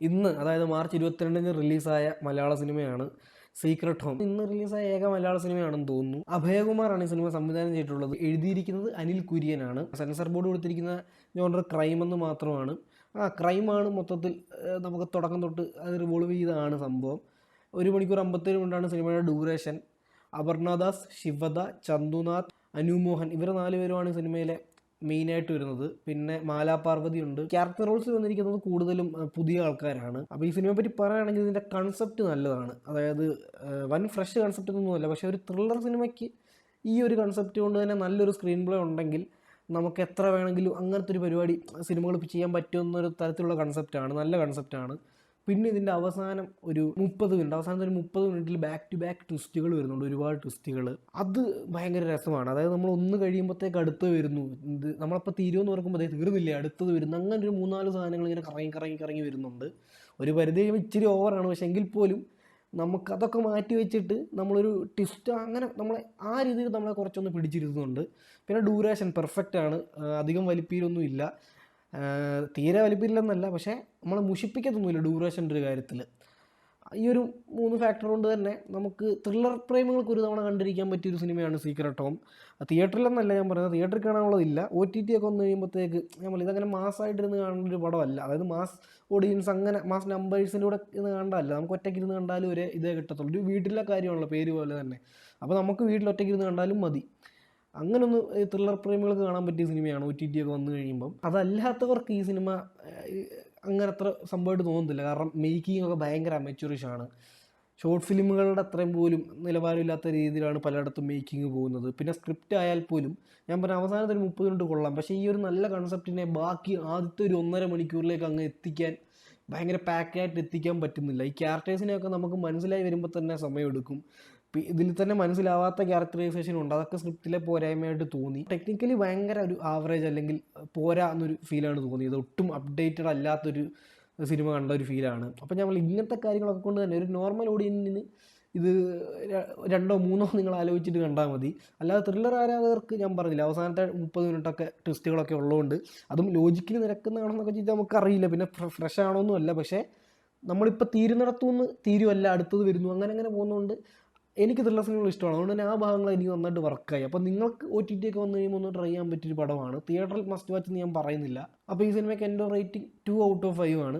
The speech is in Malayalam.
ഇന്ന് അതായത് മാർച്ച് 22-ന് റിലീസായ മലയാള സിനിമയാണ് സീക്രട്ട് ഹോം. ഇന്ന് റിലീസായ ഏക മലയാള സിനിമയാണെന്ന് തോന്നുന്നു. അഭയകുമാറാണ് ഈ സിനിമ സംവിധാനം ചെയ്തിട്ടുള്ളത്. എഴുതിയിരിക്കുന്നത് അനിൽ കുര്യനാണ്. സെൻസർ ബോർഡ് കൊടുത്തിരിക്കുന്ന ജോണർ ക്രൈം എന്ന് മാത്രമാണ്. ക്രൈമാണ് മൊത്തത്തിൽ. നമുക്ക് തുടക്കം തൊട്ട് അത് റിവോൾവ് ചെയ്തതാണ് സംഭവം. 1 മണിക്കൂർ 57 മിനിറ്റാണ് സിനിമയുടെ ഡ്യൂറേഷൻ. അപർണദാസ്, ശിവദ, ചന്തുനാഥ്, അനുമോഹൻ ഇവർ 4 പേരുമാണ് സിനിമയിലെ മെയിനായിട്ട് വരുന്നത്. പിന്നെ മാലാ പാർവതി ഉണ്ട്. ക്യാരക്ടർ റോൾസ് വന്നിരിക്കുന്നത് കൂടുതലും പുതിയ ആൾക്കാരാണ്. അപ്പോൾ ഈ സിനിമയെ പറ്റി പറയുകയാണെങ്കിൽ ഇതിൻ്റെ കൺസെപ്റ്റ് നല്ലതാണ്. അതായത് വൻ ഫ്രഷ് കൺസെപ്റ്റ് ഒന്നുമല്ല, പക്ഷേ ഒരു ത്രില്ലർ സിനിമയ്ക്ക് ഈ ഒരു കൺസെപ്റ്റ് കൊണ്ട് തന്നെ നല്ലൊരു സ്ക്രീൻ പ്ലേ ഉണ്ടെങ്കിൽ നമുക്ക് എത്ര വേണമെങ്കിലും അങ്ങനത്തെ ഒരു പരിപാടി സിനിമകൾ ചെയ്യാൻ പറ്റുമെന്നൊരു തരത്തിലുള്ള കൺസെപ്റ്റാണ്. നല്ല കൺസെപ്റ്റാണ്. പിന്നെ ഇതിൻ്റെ അവസാനം ഒരു 30 മിനിറ്റ്, അവസാനത്തെ ഒരു 30 മിനിറ്റിൽ ബാക്ക് ടു ബാക്ക് ട്വിസ്റ്റുകൾ വരുന്നുണ്ട്. ഒരുപാട് ട്വിസ്റ്റുകൾ. അത് ഭയങ്കര രസമാണ്. അതായത് നമ്മൾ ഒന്ന് കഴിയുമ്പോഴത്തേക്ക് അടുത്ത് വരുന്നു. ഇത് നമ്മളപ്പോൾ തീരുമെന്ന് ഓർക്കുമ്പോൾ തീർന്നില്ലേ, അടുത്തത് വരുന്നു. അങ്ങനെ ഒരു 3-4 സാധനങ്ങൾ ഇങ്ങനെ കറങ്ങി വരുന്നുണ്ട്. ഒരു പരിധി കഴിയുമ്പോൾ ഇച്ചിരി ഓവറാണ്, പക്ഷേ എങ്കിൽ പോലും നമുക്കതൊക്കെ മാറ്റി വെച്ചിട്ട് നമ്മളൊരു ട്വിസ്റ്റ് അങ്ങനെ നമ്മളെ ആ രീതിയിൽ നമ്മളെ കുറച്ചൊന്ന് പിടിച്ചിരുത്തുന്നുണ്ട്. പിന്നെ ഡ്യൂറേഷൻ പെർഫെക്റ്റ് ആണ്. അധികം വലിപ്പീരൊന്നും ഇല്ല. തീരെ വലിപ്പില്ലെന്നല്ല, പക്ഷേ നമ്മളെ മുഷിപ്പിക്കത്തൊന്നുമില്ല ഡ്യൂറേഷൻ്റെ ഒരു കാര്യത്തിൽ. ഈ ഒരു 3 ഫാക്ടർ കൊണ്ട് തന്നെ നമുക്ക് ത്രില്ലർ പ്രേമികൾക്ക് ഒരു തവണ കണ്ടിരിക്കാൻ പറ്റിയൊരു സിനിമയാണ് സീക്രട്ട് ഹോം. തിയേറ്ററിലെന്നല്ല ഞാൻ പറയുന്നത്, തിയേറ്ററിൽ കാണാനുള്ളതില്ല. OTT ഒക്കെ വന്നു കഴിയുമ്പോഴത്തേക്ക് നമ്മൾ ഇതങ്ങനെ മാസമായിട്ടിരുന്ന് കാണേണ്ട ഒരു പടമല്ല. അതായത് മാസ് ഓഡിയൻസ് അങ്ങനെ മാസ് നമ്പേഴ്സിൻ്റെ കൂടെ ഇന്ന് കണ്ടല്ല, നമുക്ക് ഒറ്റയ്ക്ക് ഇരുന്ന് കണ്ടാലും ഒരേ ഇതേ കിട്ടത്തുള്ളൂ. ഒരു വീട്ടിലെ കാര്യമാണല്ലോ, പേര് പോലെ തന്നെ. അപ്പോൾ നമുക്ക് വീട്ടിൽ ഒറ്റയ്ക്ക് ഇരുന്ന് കണ്ടാലും മതി. അങ്ങനൊന്ന് ത്രില്ലർ പ്രേമികൾക്ക് കാണാൻ പറ്റിയ സിനിമയാണ് OTT ഒക്കെ വന്നു കഴിയുമ്പം. അതല്ലാത്തവർക്ക് ഈ സിനിമ അങ്ങനെ അത്ര സംഭവമായിട്ട് തോന്നുന്നില്ല. കാരണം മേക്കിംഗ് ഒക്കെ ഭയങ്കര അമച്വറിഷാണ്. ഷോർട്ട് ഫിലിമുകളുടെ അത്രയും പോലും നിലവാരമില്ലാത്ത രീതിയിലാണ് പലയിടത്തും മേക്കിംഗ് പോകുന്നത്. പിന്നെ സ്ക്രിപ്റ്റ് ആയാൽ പോലും ഞാൻ പറഞ്ഞ അവസാനത്തെ ഒരു 30 മിനിറ്റ് കൊള്ളാം, പക്ഷേ ഈ ഒരു നല്ല കൺസെപ്റ്റിനെ ബാക്കി ആദ്യത്തെ ഒരു 1.5 മണിക്കൂറിലേക്ക് അങ്ങ് എത്തിക്കാൻ ഭയങ്കര പാക്കായിട്ട് എത്തിക്കാൻ പറ്റുന്നില്ല. ഈ ക്യാരക്ടേഴ്സിനെയൊക്കെ നമുക്ക് മനസ്സിലായി വരുമ്പോൾ തന്നെ സമയമെടുക്കും. ഇതിൽ തന്നെ മനസ്സിലാവാത്ത ക്യാരക്ടറൈസേഷൻ ഉണ്ട്. അതൊക്കെ സ്ക്രിപ്റ്റിലെ പോരായ്മയായിട്ട് തോന്നി. ടെക്നിക്കലി ഭയങ്കര ഒരു ആവറേജ് അല്ലെങ്കിൽ പോരാ എന്നൊരു ഫീലാണ് തോന്നിയത്. ഒട്ടും അപ്ഡേറ്റഡ് അല്ലാത്തൊരു സിനിമ കണ്ട ഒരു ഫീലാണ്. അപ്പോൾ നമ്മൾ ഇങ്ങനത്തെ കാര്യങ്ങളൊക്കെ കൊണ്ട് തന്നെ ഒരു നോർമൽ ഓഡിയൻസിന് ഇത് 2-3 നിങ്ങൾ ആലോചിച്ചിട്ട് കണ്ടാൽ മതി. അല്ലാതെ ത്രില്ലർ ആരാധകർക്ക് ഞാൻ പറഞ്ഞില്ല, അവസാനത്തെ 30 മിനിറ്റൊക്കെ ട്വിസ്റ്റുകളൊക്കെ ഉള്ളതുകൊണ്ട് അതും ലോജിക്കിൽ നിരക്കുന്നതാണെന്നൊക്കെ ചോദിച്ചാൽ നമുക്കറിയില്ല. പിന്നെ ഫ്രഷ് ആണോന്നും അല്ല, പക്ഷേ നമ്മളിപ്പോൾ തീരുന്നിടത്തുനിന്ന് തീരുമല്ല, അടുത്തത് വരുന്നു, അങ്ങനെ പോകുന്നതുകൊണ്ട് എനിക്ക് ത്രില്ലർ സിനിമകൾ ഇഷ്ടമാണ്. അതുകൊണ്ട് തന്നെ ആ ഭാഗങ്ങൾ എനിക്ക് നന്നായിട്ട് വർക്കായി. അപ്പോൾ നിങ്ങൾക്ക് OTT ഒക്കെ വന്നു കഴിയുമ്പോൾ ഒന്ന് ട്രൈ ചെയ്യാൻ പറ്റിയൊരു പടമാണ്. തിയേറ്ററിൽ മസ്റ്റ് വാച്ച് എന്ന് ഞാൻ പറയുന്നില്ല. അപ്പോൾ ഈ സിനിമയ്ക്ക് എൻ്റെ റേറ്റിംഗ് 2 ഔട്ട് ഓഫ് 5 ആണ്.